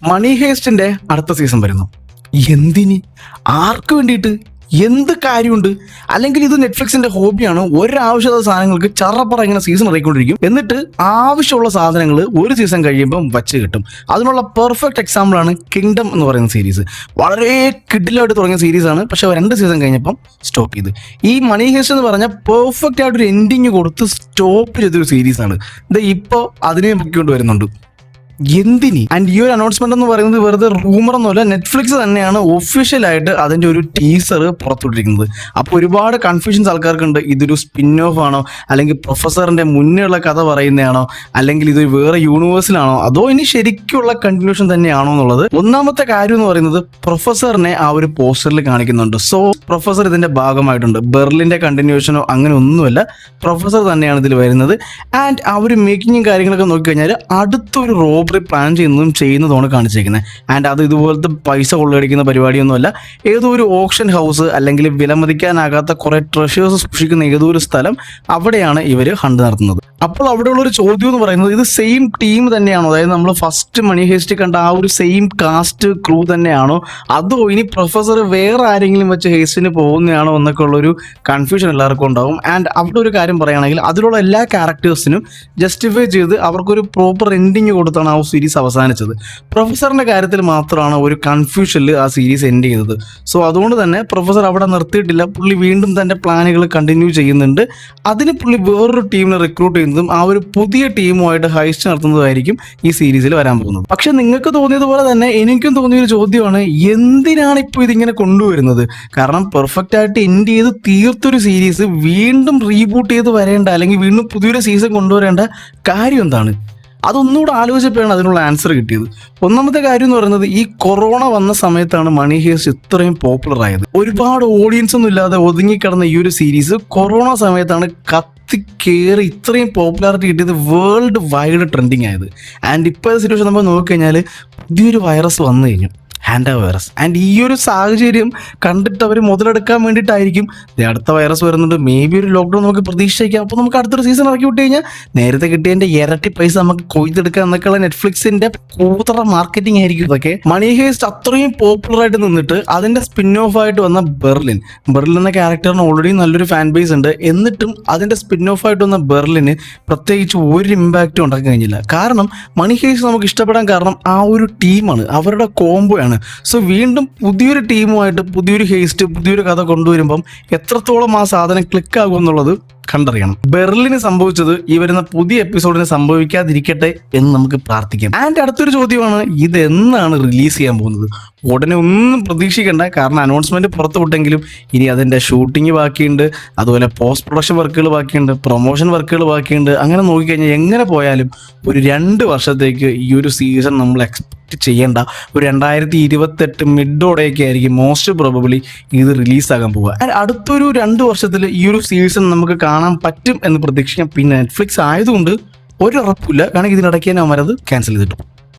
മണി ഹേസ്റ്റിന്റെ അടുത്ത സീസൺ വരുന്നു. എന്തിന്? ആർക്ക് വേണ്ടിയിട്ട്? എന്ത് കാര്യമുണ്ട്? അല്ലെങ്കിൽ ഇത് നെറ്റ്ഫ്ലിക്സിന്റെ ഹോബിയാണ്. ഒരാവശ്യമുള്ള സാധനങ്ങൾക്ക് ചറപ്പറ ഇങ്ങനെ സീസൺ ഇറങ്ങിക്കൊണ്ടിരിക്കും. എന്നിട്ട് ആവശ്യമുള്ള സാധനങ്ങൾ ഒരു സീസൺ കഴിയുമ്പം വച്ച് കിട്ടും. അതിനുള്ള പെർഫെക്റ്റ് എക്സാമ്പിൾ ആണ് കിങ്ഡം എന്ന് പറയുന്ന സീരീസ്. വളരെ കിഡിലായിട്ട് തുടങ്ങിയ സീരീസാണ്. പക്ഷെ 2 സീസൺ കഴിഞ്ഞപ്പം സ്റ്റോപ്പ് ചെയ്ത്. ഈ മണി ഹേസ്റ്റ് എന്ന് പറഞ്ഞാൽ പെർഫെക്റ്റ് ആയിട്ടൊരു എൻഡിങ് കൊടുത്ത് സ്റ്റോപ്പ് ചെയ്തൊരു സീരീസാണ്. ഇത് ഇപ്പോൾ അതിനെ പൊക്കിക്കൊണ്ട് വരുന്നുണ്ട്. എന്തിനി? ആൻഡ് ഈ ഒരു അനൗൺസ്മെന്റ് എന്ന് പറയുന്നത് വെറുതെ റൂമർ ഒന്നുമല്ല. നെറ്റ്ഫ്ലിക്സ് തന്നെയാണ് ഒഫീഷ്യലായിട്ട് അതിന്റെ ഒരു ടീസർ പുറത്തുവിട്ടിരിക്കുന്നത്. അപ്പോൾ ഒരുപാട് കൺഫ്യൂഷൻസ് ആൾക്കാർക്കുണ്ട്. ഇതൊരു സ്പിൻ ഓഫ് ആണോ, അല്ലെങ്കിൽ പ്രൊഫസറിന്റെ മുന്നേയുള്ള കഥ പറയുന്നതാണോ, അല്ലെങ്കിൽ ഇത് വേറെ യൂണിവേഴ്സിലാണോ, അതോ ഇനി ശരിക്കുള്ള കണ്ടിന്യൂഷൻ തന്നെയാണോ എന്നുള്ളത്. ഒന്നാമത്തെ കാര്യം എന്ന് പറയുന്നത് പ്രൊഫസറിനെ ആ ഒരു പോസ്റ്ററിൽ കാണിക്കുന്നുണ്ട്. സോ പ്രൊഫസർ ഇതിന്റെ ഭാഗമായിട്ടുണ്ട്. ബെർലിന്റെ കണ്ടിന്യൂഷനോ അങ്ങനെ ഒന്നുമല്ല, പ്രൊഫസർ തന്നെയാണ് ഇതിൽ വരുന്നത്. ആൻഡ് ആ ഒരു മേക്കിങ്ങും കാര്യങ്ങളൊക്കെ നോക്കിക്കഴിഞ്ഞാൽ അടുത്തൊരു റോബറി പ്ലാൻ ചെയ്യുന്നതാണ് കാണിച്ചിരിക്കുന്നത്. ആൻഡ് അത് ഇതുപോലത്തെ പൈസ കൊള്ളയടിക്കുന്ന പരിപാടിയൊന്നുമല്ല. ഏതോ ഒരു ഓപ്ഷൻ ഹൗസ് അല്ലെങ്കിൽ വിലമതിക്കാനാകാത്ത കുറെ ട്രഷേഴ്സ് സൂക്ഷിക്കുന്ന ഏതോ ഒരു സ്ഥലം, അവിടെയാണ് ഇവർ ഹണ്ട് നടത്തുന്നത്. അപ്പോൾ അവിടെയുള്ളൊരു ചോദ്യം എന്ന് പറയുന്നത്, ഇത് സെയിം ടീം തന്നെയാണോ? അതായത് നമ്മൾ ഫസ്റ്റ് മണി ഹേസ്റ്റ് കണ്ട ആ ഒരു സെയിം കാസ്റ്റ് ക്രൂ തന്നെയാണോ, അതോ ഇനി പ്രൊഫസർ വേറെ ആരെങ്കിലും വെച്ച് ഹേസ്റ്റിന് പോകുന്നതാണോ എന്നൊക്കെ ഉള്ളൊരു കൺഫ്യൂഷൻ എല്ലാവർക്കും ഉണ്ടാവും. ആൻഡ് അവിടെ ഒരു കാര്യം പറയുകയാണെങ്കിൽ അതിലുള്ള എല്ലാ ക്യാരക്ടേഴ്സിനും ജസ്റ്റിഫൈ ചെയ്ത് അവർക്കൊരു പ്രോപ്പർ എൻഡിങ് കൊടുത്താണ് ആ സീരീസ് അവസാനിച്ചത്. പ്രൊഫസറിന്റെ കാര്യത്തിൽ മാത്രമാണ് ഒരു കൺഫ്യൂഷനിൽ ആ സീരീസ് എൻഡ് ചെയ്തത്. സോ അതുകൊണ്ട് തന്നെ പ്രൊഫസർ അവിടെ നിർത്തിയിട്ടില്ല. പുള്ളി വീണ്ടും തന്റെ പ്ലാനുകൾ കണ്ടിന്യൂ ചെയ്യുന്നുണ്ട്. അതിന് പുള്ളി വേറൊരു ടീമിനെ റിക്രൂട്ട് ചെയ്യുന്നതും ആ ഒരു പുതിയ ടീമുമായിട്ട് ഹൈസ്റ്റ് നടത്തുന്നതായിരിക്കും ഈ സീരീസിൽ വരാൻ പോകുന്നത്. പക്ഷെ നിങ്ങൾക്ക് തോന്നിയതുപോലെ തന്നെ എനിക്കും തോന്നിയൊരു ചോദ്യമാണ്, എന്തിനാണ് ഇപ്പോൾ ഇതിങ്ങനെ കൊണ്ടുവരുന്നത്? കാരണം പെർഫെക്റ്റ് ആയിട്ട് എൻഡ് ചെയ്ത് തീർത്തൊരു സീരീസ് വീണ്ടും റീബൂട്ട് ചെയ്ത് വരേണ്ട, അല്ലെങ്കിൽ വീണ്ടും പുതിയൊരു സീസൺ കൊണ്ടുവരേണ്ട കാര്യം എന്താണ്? അതൊന്നുകൂടെ ആലോചിച്ചപ്പോഴാണ് അതിനുള്ള ആൻസർ കിട്ടിയത്. ഒന്നാമത്തെ കാര്യം എന്ന് പറയുന്നത്, ഈ കൊറോണ വന്ന സമയത്താണ് മണി ഹേസ്റ്റ് ഇത്രയും പോപ്പുലർ ആയത്. ഒരുപാട് ഓഡിയൻസ് ഒന്നും ഇല്ലാതെ ഒതുങ്ങിക്കിടന്ന ഈ ഒരു സീരീസ് കൊറോണ സമയത്താണ് കയറി ഇത്രയും പോപ്പുലാരിറ്റി കിട്ടിയത്, വേൾഡ് വൈഡ് ട്രെൻഡിങ് ആയത്. ആൻഡ് ഇപ്പോഴത്തെ സിറ്റുവേഷൻ നമ്മൾ നോക്കിക്കഴിഞ്ഞാൽ പുതിയൊരു വൈറസ് വന്നു കഴിഞ്ഞു, ഹാൻഡ വൈറസ്. ആൻഡ് ഈ ഒരു സാഹചര്യം കണ്ടിട്ട് അവർ മുതലെടുക്കാൻ വേണ്ടിയിട്ടായിരിക്കും അടുത്ത വൈറസ് വരുന്നുണ്ട്, മേ ബി ഒരു ലോക്ക്ഡൗൺ നമുക്ക് പ്രതീക്ഷിക്കാം, അപ്പോൾ നമുക്ക് അടുത്തൊരു സീസൺ ഇറക്കി വിട്ട് കഴിഞ്ഞാൽ നേരത്തെ കിട്ടിയതിൻ്റെ ഇരട്ടി പൈസ നമുക്ക് കൊയ്തെടുക്കാം എന്നൊക്കെയുള്ള നെറ്റ്ഫ്ലിക്സിന്റെ കൂതറ മാർക്കറ്റിംഗ് ആയിരിക്കും ഇതൊക്കെ. മണി ഹേസ്റ്റ് അത്രയും പോപ്പുലർ ആയിട്ട് നിന്നിട്ട് അതിന്റെ സ്പിൻ ഓഫ് ആയിട്ട് വന്ന ബെർലിൻ എന്ന ക്യാരക്ടറിന് ഓൾറെഡി നല്ലൊരു ഫാൻ ബേസ് ഉണ്ട്. എന്നിട്ടും അതിന്റെ സ്പിൻ ഓഫ് ആയിട്ട് വന്ന ബെർലിന് പ്രത്യേകിച്ച് ഒരു ഇമ്പാക്റ്റും ഉണ്ടാക്കാൻ കഴിഞ്ഞില്ല. കാരണം മണി ഹേസ്റ്റ് നമുക്ക് ഇഷ്ടപ്പെടാൻ കാരണം ആ ഒരു ടീമാണ്, അവരുടെ കോംബോ ആണ്. സോ വീണ്ടും പുതിയൊരു ടീമുമായിട്ട് പുതിയൊരു ഹേസ്റ്റ് പുതിയൊരു കഥ കൊണ്ടുവരുമ്പം എത്രത്തോളം ആ സാധനം ക്ലിക്ക് ആകും എന്നുള്ളത് കണ്ടറിയണം. ബെർലിന് സംഭവിച്ചത് ഈ വരുന്ന പുതിയ എപ്പിസോഡിന് സംഭവിക്കാതിരിക്കട്ടെ എന്ന് നമുക്ക് പ്രാർത്ഥിക്കാം. ആൻഡ് അടുത്തൊരു ചോദ്യമാണ്, ഇത് എന്നാണ് റിലീസ് ചെയ്യാൻ പോകുന്നത്? ഉടനെ ഒന്നും പ്രതീക്ഷിക്കേണ്ട, കാരണം അനൗൺസ്മെന്റ് പുറത്തു വിട്ടെങ്കിലും ഇനി അതിന്റെ ഷൂട്ടിംഗ് ബാക്കിയുണ്ട്, അതുപോലെ പോസ്റ്റ് പ്രൊഡക്ഷൻ വർക്കുകൾ ബാക്കിയുണ്ട്, പ്രൊമോഷൻ വർക്കുകൾ ബാക്കിയുണ്ട്. അങ്ങനെ നോക്കിക്കഴിഞ്ഞാൽ എങ്ങനെ പോയാലും ഒരു 2 വർഷത്തേക്ക് ഈ ഒരു സീസൺ നമ്മൾ എക്സ്പെക്ട് ചെയ്യേണ്ട. ഒരു 2028 മിഡോടെയൊക്കെ ആയിരിക്കും മോസ്റ്റ് പ്രോബബിളി ഇത് റിലീസാകാൻ പോവുക. അടുത്തൊരു 2 വർഷത്തിൽ ഈ ഒരു സീസൺ നമുക്ക് കാണാൻ പറ്റും എന്ന് പ്രതീക്ഷിക്കാം. പിന്നെ നെറ്റ്ഫ്ലിക്സ് ആയതുകൊണ്ട് ഒരു ഉറപ്പില്ല, കാരണം ഇതിനിടയ്ക്ക് തന്നെ അവരത് ക്യാൻസൽ ചെയ്തിട്ടു.